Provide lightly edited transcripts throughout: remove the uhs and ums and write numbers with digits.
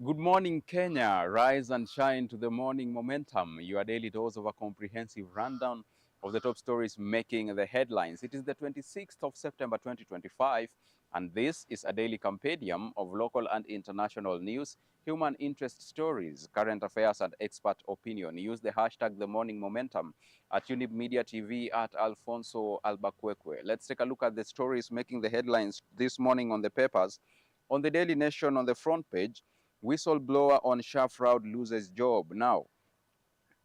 Good morning, Kenya. Rise and shine to the morning momentum. Your daily dose of a comprehensive rundown of the top stories making the headlines. It is the 26th of September 2025, and this is a daily compendium of local and international news, human interest stories, current affairs, and expert opinion. Use the hashtag the morning momentum at Younib Media TV at Alphonce Albakwekwe. Let's take a look at the stories making the headlines this morning on the papers. On the Daily Nation on the front page, whistleblower on SHA fraud loses job. Now,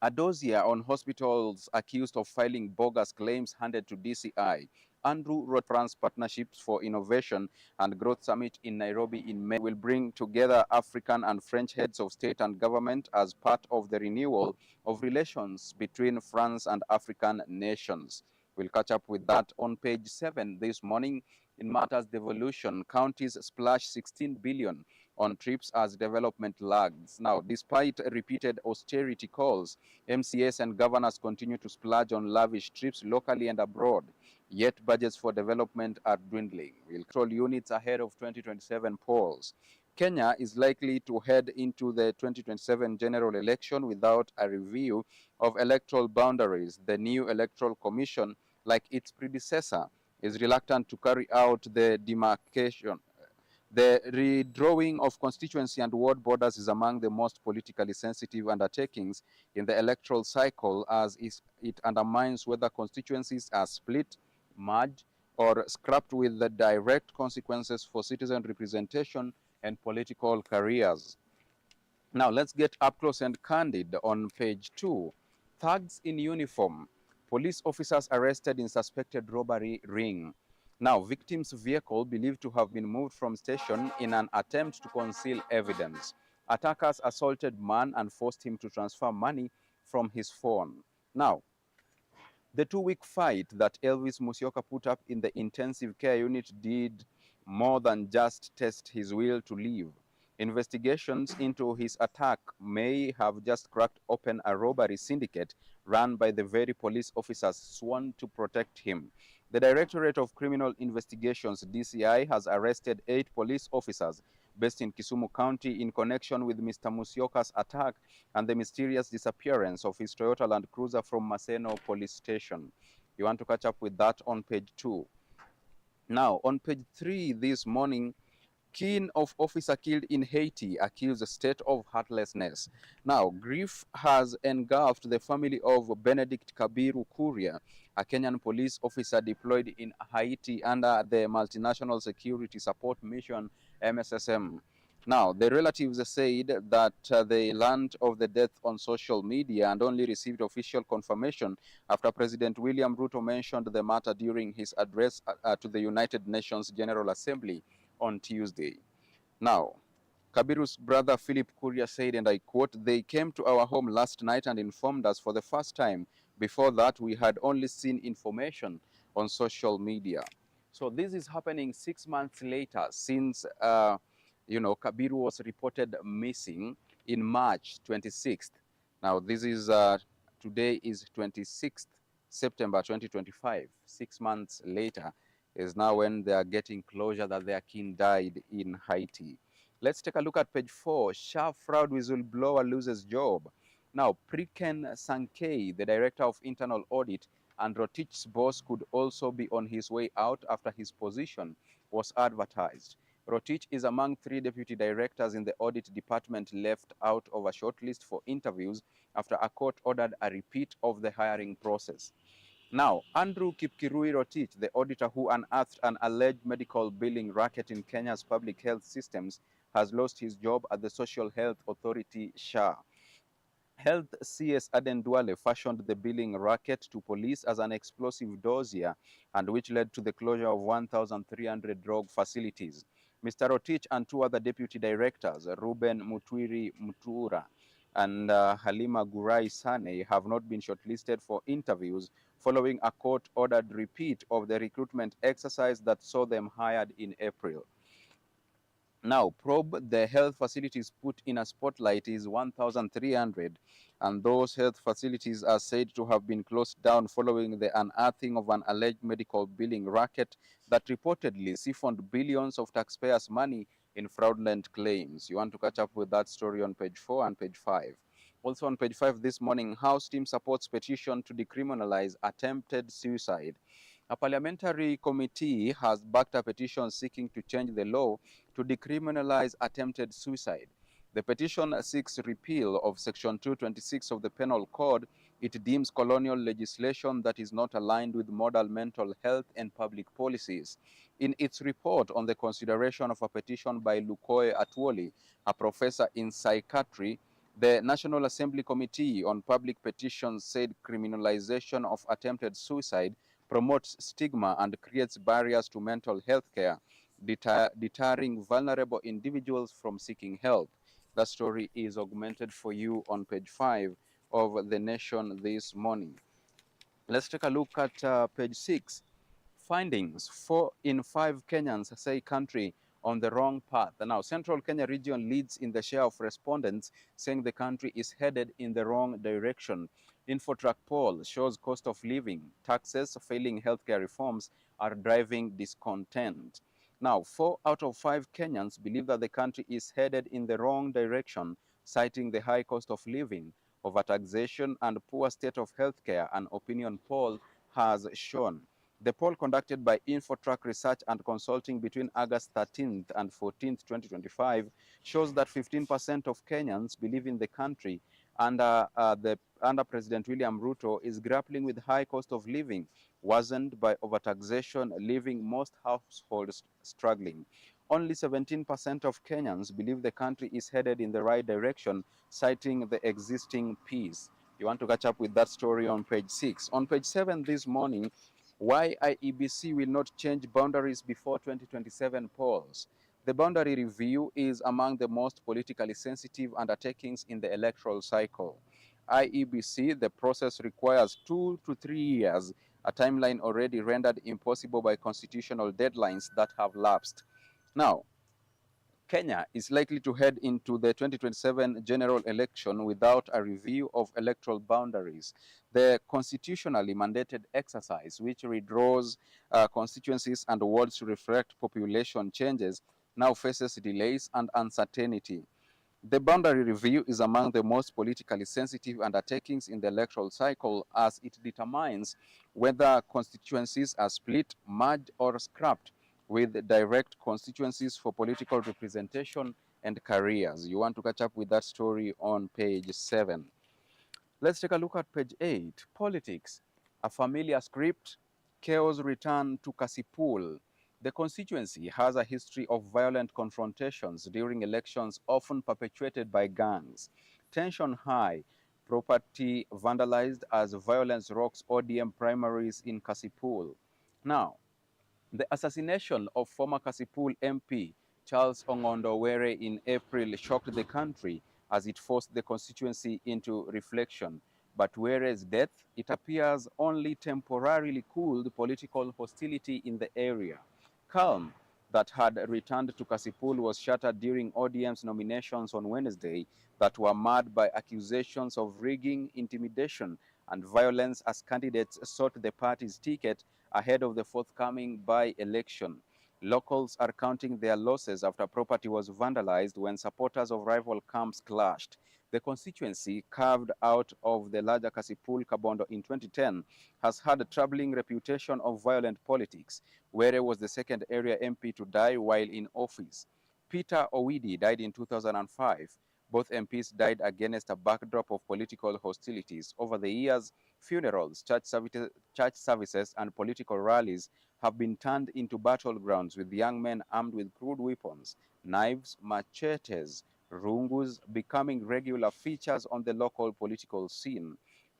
a dossier on hospitals accused of filing bogus claims handed to DCI. Andrew wrote France Partnerships for Innovation and Growth Summit in Nairobi in May will bring together African and French heads of state and government as part of the renewal of relations between France and African nations. We'll catch up with that on page 7 this morning. In matters devolution, counties splash 16 billion on trips as development lags. Now, despite repeated austerity calls, MCAs and governors continue to splurge on lavish trips locally and abroad, yet budgets for development are dwindling. We'll control units ahead of 2027 polls. Kenya is likely to head into the 2027 general election without a review of electoral boundaries. The new electoral commission, like its predecessor, is reluctant to carry out the demarcation. The redrawing of constituency and ward borders is among the most politically sensitive undertakings in the electoral cycle, as it undermines whether constituencies are split, merged, or scrapped, with the direct consequences for citizen representation and political careers. Now, let's get up close and candid on page 2. Thugs in uniform. Police officers arrested in suspected robbery ring. Now, victim's vehicle believed to have been moved from station in an attempt to conceal evidence. Attackers assaulted man and forced him to transfer money from his phone. Now, the 2-week fight that Elvis Musyoka put up in the intensive care unit did more than just test his will to live. Investigations into his attack may have just cracked open a robbery syndicate run by the very police officers sworn to protect him. The Directorate of Criminal Investigations, DCI, has arrested 8 police officers based in Kisumu County in connection with Mr. Musyoka's attack and the mysterious disappearance of his Toyota Land Cruiser from Maseno Police Station. You want to catch up with that on page 2. Now, on page 3 this morning, Kin of officer killed in Haiti accused the state of heartlessness. Now, grief has engulfed the family of Benedict Kabiru Kuria, a Kenyan police officer deployed in Haiti under the Multinational Security Support Mission, MSSM. Now, the relatives said that they learned of the death on social media and only received official confirmation after President William Ruto mentioned the matter during his address to the United Nations General Assembly on Tuesday. Now, Kabiru's brother Philip Kuria said, and I quote, "They came to our home last night and informed us for the first time. Before that, we had only seen information on social media." So this is happening 6 months later since, Kabiru was reported missing in March 26th. Now, this is, today is 26th September 2025. 6 months later is now when they are getting closure that their king died in Haiti. Let's take a look at page 4. SHA fraud whistleblower loses job. Now, Priken Sankei, the director of internal audit, and Rotich's boss could also be on his way out after his position was advertised. Rotich is among 3 deputy directors in the audit department left out of a shortlist for interviews after a court ordered a repeat of the hiring process. Now, Andrew Kipkirui Rotich, the auditor who unearthed an alleged medical billing racket in Kenya's public health systems, has lost his job at the Social Health Authority, SHA. Health CS Aden Duale fashioned the billing racket to police as an explosive dossier, and which led to the closure of 1,300 drug facilities. Mr. Rotich and 2 other deputy directors, Ruben Mutwiri Mutura and Halima Gurai Sane, have not been shortlisted for interviews following a court-ordered repeat of the recruitment exercise that saw them hired in April. Now, probe the health facilities put in a spotlight is 1,300, and those health facilities are said to have been closed down following the unearthing of an alleged medical billing racket that reportedly siphoned billions of taxpayers' money in fraudulent claims. You want to catch up with that story on page 4 and page 5. Also on page 5 this morning, House team supports petition to decriminalize attempted suicide. A parliamentary committee has backed a petition seeking to change the law to decriminalize attempted suicide. The petition seeks repeal of Section 226 of the Penal Code. It deems colonial legislation that is not aligned with modern mental health and public policies. In its report on the consideration of a petition by Lukoe Atwoli, a professor in psychiatry, the National Assembly Committee on Public Petitions said criminalization of attempted suicide promotes stigma and creates barriers to mental health care, deterring vulnerable individuals from seeking help. That story is augmented for you on page 5 of The Nation this morning. Let's take a look at page 6. Findings: 4 in 5 Kenyans say country on the wrong path. Now, Central Kenya region leads in the share of respondents saying the country is headed in the wrong direction. Infotrack poll shows cost of living, taxes, failing healthcare reforms are driving discontent. Now, 4 out of 5 Kenyans believe that the country is headed in the wrong direction, citing the high cost of living, overtaxation, and poor state of healthcare, an opinion poll has shown. The poll conducted by Infotrack Research and Consulting between August 13th and 14th, 2025, shows that 15% of Kenyans believe in the country under President William Ruto is grappling with high cost of living, worsened by overtaxation, leaving most households struggling. Only 17% of Kenyans believe the country is headed in the right direction, citing the existing peace. You want to catch up with that story on page 6. On page 7 this morning, why IEBC will not change boundaries before 2027 polls. The boundary review is among the most politically sensitive undertakings in the electoral cycle. IEBC, the process requires 2 to 3 years, a timeline already rendered impossible by constitutional deadlines that have lapsed. Now, Kenya is likely to head into the 2027 general election without a review of electoral boundaries. The constitutionally mandated exercise, which redraws constituencies and wards to reflect population changes, now faces delays and uncertainty. The boundary review is among the most politically sensitive undertakings in the electoral cycle, as it determines whether constituencies are split, merged, or scrapped, with direct constituencies for political representation and careers. You want to catch up with that story on page 7. Let's take a look at page 8. Politics, a familiar script, chaos return to Kasipul. The constituency has a history of violent confrontations during elections, often perpetuated by gangs. Tension high, property vandalized as violence rocks ODM primaries in Kasipul. Now, the assassination of former Kasipul MP Charles Ongondo Were in April shocked the country as it forced the constituency into reflection. But Were's death, it appears, only temporarily cooled political hostility in the area. Calm that had returned to Kasipul was shattered during ODM's nominations on Wednesday that were marred by accusations of rigging, intimidation, and violence as candidates sought the party's ticket ahead of the forthcoming by-election. Locals are counting their losses after property was vandalized when supporters of rival camps clashed. The constituency, carved out of the larger Kasipul Kabondo in 2010, has had a troubling reputation of violent politics. Were was the second area MP to die while in office. Peter Owidi died in 2005. Both MPs died against a backdrop of political hostilities. Over the years, funerals, church services, and political rallies have been turned into battlegrounds with young men armed with crude weapons, knives, machetes, rungus becoming regular features on the local political scene.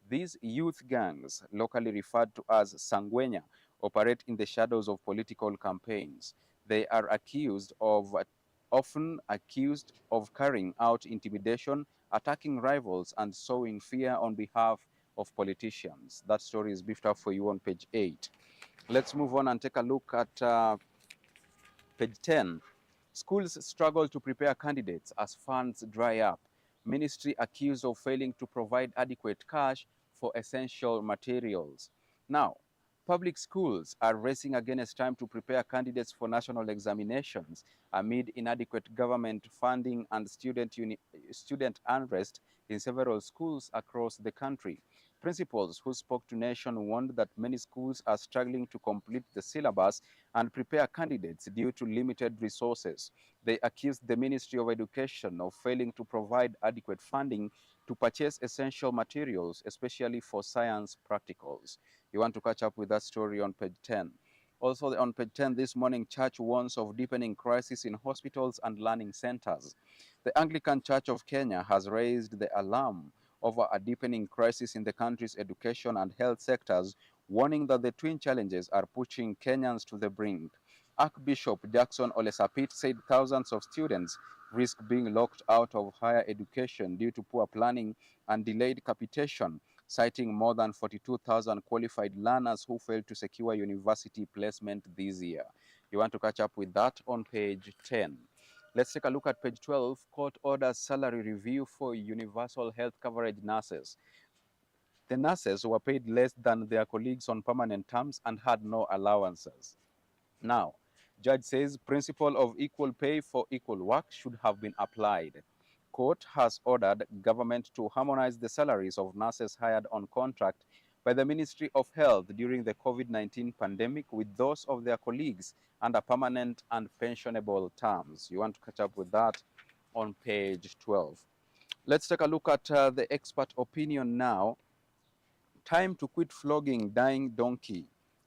These youth gangs, locally referred to as Sangwenya, operate in the shadows of political campaigns. They are often accused of carrying out intimidation, attacking rivals, and sowing fear on behalf of politicians. That story is beefed up for you on page 8. Let's move on and take a look at page 10. Schools struggle to prepare candidates as funds dry up. Ministry accused of failing to provide adequate cash for essential materials. Now, Public schools are racing against time to prepare candidates for national examinations amid inadequate government funding and student unrest in several schools across the country. Principals who spoke to Nation warned that many schools are struggling to complete the syllabus and prepare candidates due to limited resources. They accused the Ministry of Education of failing to provide adequate funding to purchase essential materials, especially for science practicals. You want to catch up with that story on page 10. Also on page 10 this morning, church warns of deepening crisis in hospitals and learning centers. The Anglican Church of Kenya has raised the alarm over a deepening crisis in the country's education and health sectors, warning that the twin challenges are pushing Kenyans to the brink. Archbishop Jackson Olesapit said thousands of students risk being locked out of higher education due to poor planning and delayed capitation, citing more than 42,000 qualified learners who failed to secure university placement this year. You want to catch up with that on page 10. Let's take a look at page 12. Court orders salary review for universal health coverage nurses. The nurses were paid less than their colleagues on permanent terms and had no allowances. Now, judge says principle of equal pay for equal work should have been applied. Court has ordered government to harmonize the salaries of nurses hired on contract by the Ministry of Health during the COVID-19 pandemic with those of their colleagues under permanent and pensionable terms. You want to catch up with that on page 12. Let's take a look at the expert opinion now. Time to quit flogging dying donkey.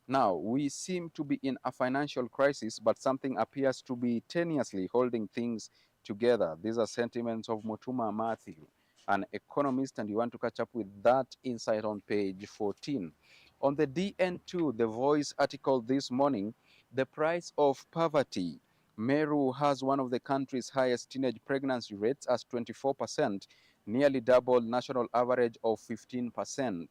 Now, we seem to be in a financial crisis, but something appears to be tenuously holding things together. These are sentiments of Mutuma Matthew, an economist, and you want to catch up with that insight on page 14. On the DN2, The Voice article this morning, the price of poverty. Meru has one of the country's highest teenage pregnancy rates as 24%, nearly double national average of 15%.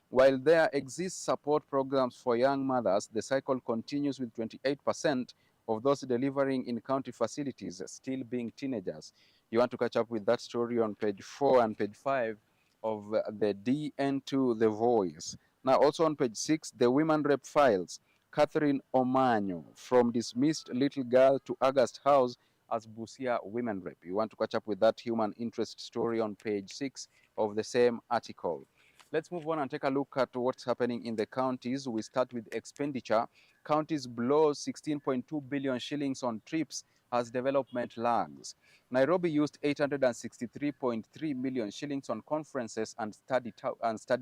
While there exist support programs for young mothers, the cycle continues with 28% of those delivering in county facilities still being teenagers. You want to catch up with that story on page 4 and page 5 of the DN2 The Voice. Now, also on page 6, the Women Rep files. Catherine Omanyo, from dismissed little girl to August House as Busia Women Rep. You want to catch up with that human interest story on page 6 of the same article. Let's move on and take a look at what's happening in the counties. We start with expenditure. Counties blow 16.2 billion shillings on trips as development lags. Nairobi used 863.3 million shillings on conferences and study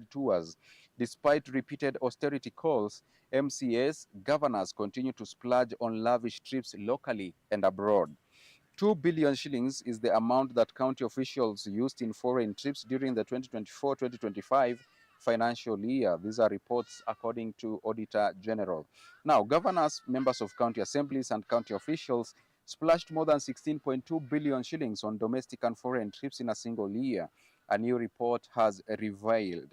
tours. Despite repeated austerity calls, MCAs, governors continue to splurge on lavish trips locally and abroad. 2 billion shillings is the amount that county officials used in foreign trips during the 2024-2025 financial year. These are reports according to Auditor General. Now, governors, members of county assemblies, and county officials splashed more than 16.2 billion shillings on domestic and foreign trips in a single year, a new report has revealed.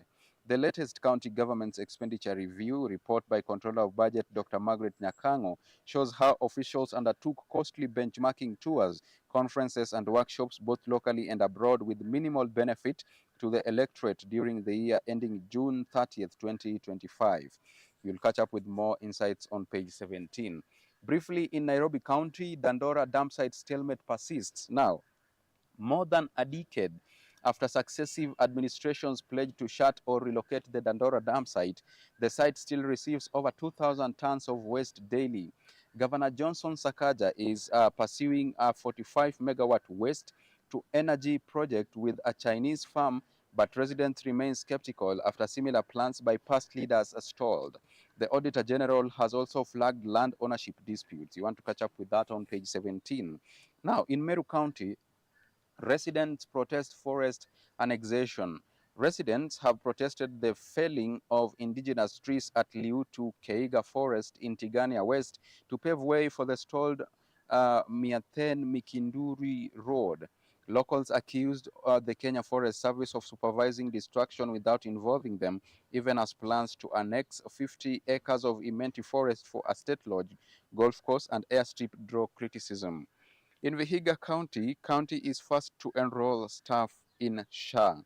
The latest county government's expenditure review report by Controller of Budget Dr. Margaret Nyakango shows how officials undertook costly benchmarking tours, conferences, and workshops both locally and abroad with minimal benefit to the electorate during the year ending June 30th, 2025. You'll catch up with more insights on page 17. Briefly, in Nairobi County, Dandora dam site stalemate persists. Now, more than a decade after successive administrations pledged to shut or relocate the Dandora dam site, the site still receives over 2,000 tons of waste daily. Governor Johnson Sakaja is pursuing a 45 megawatt waste to energy project with a Chinese firm, but residents remain skeptical after similar plans by past leaders stalled. The Auditor General has also flagged land ownership disputes. You want to catch up with that on page 17. Now, in Meru County, residents protest forest annexation. Residents have protested the felling of indigenous trees at Liutu Keiga Forest in Tigania West to pave way for the stalled Miathen Mikinduri Road. Locals accused the Kenya Forest Service of supervising destruction without involving them, even as plans to annex 50 acres of Imenti Forest for a state lodge, golf course, and airstrip draw criticism. In Vihiga County, county is first to enroll staff in SHA.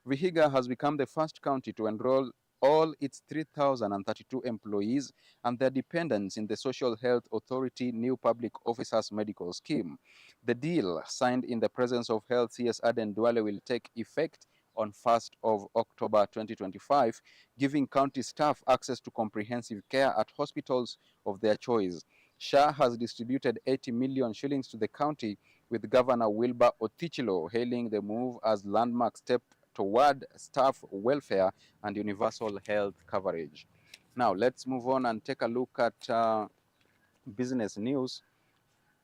Vihiga has become the first county to enroll all its 3,032 employees and their dependents in the Social Health Authority New Public Officers Medical Scheme. The deal, signed in the presence of Health CS Aden Duale, will take effect on 1st of October 2025, giving county staff access to comprehensive care at hospitals of their choice. SHA has distributed 80 million shillings to the county, with Governor Wilbur Otichilo hailing the move as landmark step toward staff welfare and universal health coverage. Now, let's move on and take a look at business news.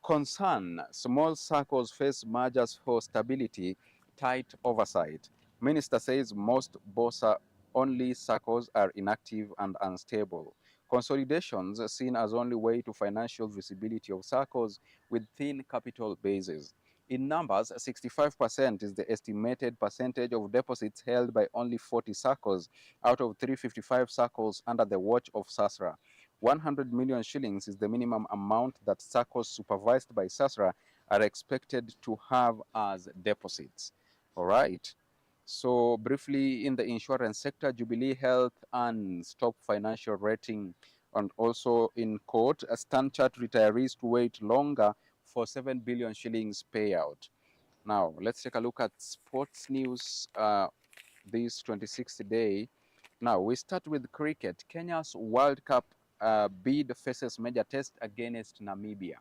Concern: small circles face mergers for stability, tight oversight. Minister says most Bosa-only circles are inactive and unstable. Consolidations seen as only way to financial visibility of circles with thin capital bases. In numbers, 65% is the estimated percentage of deposits held by only 40 circles out of 355 circles under the watch of SASRA. 100 million shillings is the minimum amount that circles supervised by SASRA are expected to have as deposits. All right. So briefly, in the insurance sector, Jubilee Health earns top financial rating, and also in court, Stan Chart retirees to wait longer for 7 billion shillings payout. Now, let's take a look at sports news this 26th day. Now, we start with cricket. Kenya's World Cup bid faces major test against Namibia.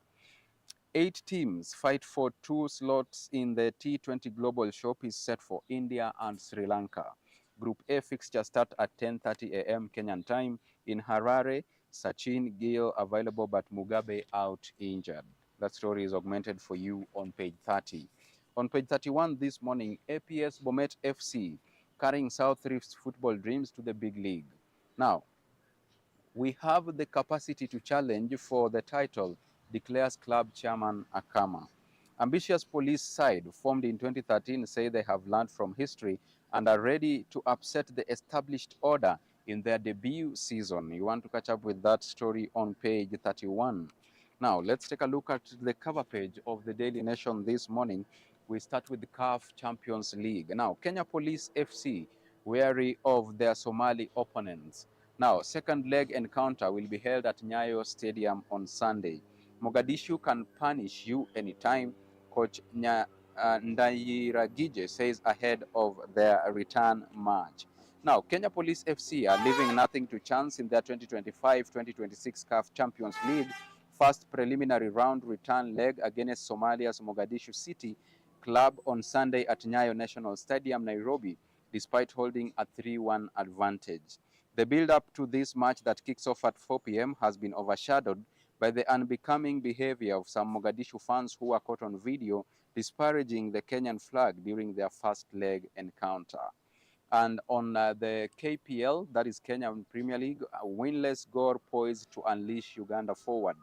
8 teams fight for 2 slots in the T20 Global Showpiece set for India and Sri Lanka. Group A fixture start at 10:30 a.m. Kenyan time in Harare. Sachin Gill available, but Mugabe out injured. That story is augmented for you on page 30. On page 31 this morning, APS Bomet FC carrying South Rift's football dreams to the big league. Now, we have the capacity to challenge for the title, declares club chairman Akama. Ambitious police side, formed in 2013, say they have learned from history and are ready to upset the established order in their debut season. You want to catch up with that story on page 31. Now, let's take a look at the cover page of the Daily Nation this morning. We start with the CAF Champions League. Now, Kenya Police FC, wary of their Somali opponents. Now, second leg encounter will be held at Nyayo Stadium on Sunday. Mogadishu can punish you anytime, Coach Ndairagije says ahead of their return match. Now, Kenya Police FC are leaving nothing to chance in their 2025-2026 CAF Champions League first preliminary round return leg against Somalia's Mogadishu City club on Sunday at Nyayo National Stadium, Nairobi, despite holding a 3-1 advantage. The build-up to this match that kicks off at 4 p.m. has been overshadowed by the unbecoming behavior of some Mogadishu fans who were caught on video disparaging the Kenyan flag during their first leg encounter. And on the KPL, that is Kenyan Premier League, winless Gor poised to unleash Uganda forward.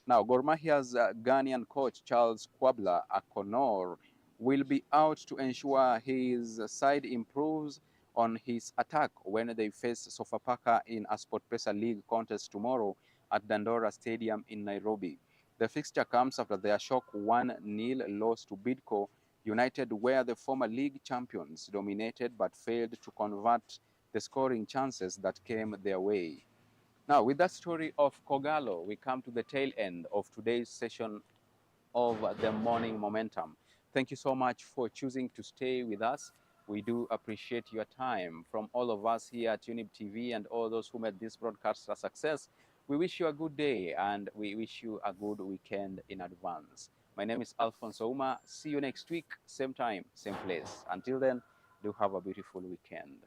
Now, Gor Mahia's Ghanaian coach Charles Kwabla Akonor will be out to ensure his side improves on his attack when they face Sofapaka in a SportPesa League contest tomorrow at Dandora Stadium in Nairobi. The fixture comes after their shock 1-0 loss to Bidco United, where the former league champions dominated but failed to convert the scoring chances that came their way. Now, with that story of Kogalo, we come to the tail end of today's session of the Morning Momentum. Thank you so much for choosing to stay with us. We do appreciate your time. From all of us here at Younib TV and all those who made this broadcast a success, we wish you a good day and we wish you a good weekend in advance. My name is Alphonse Ouma. See you next week, same time, same place. Until then, do have a beautiful weekend.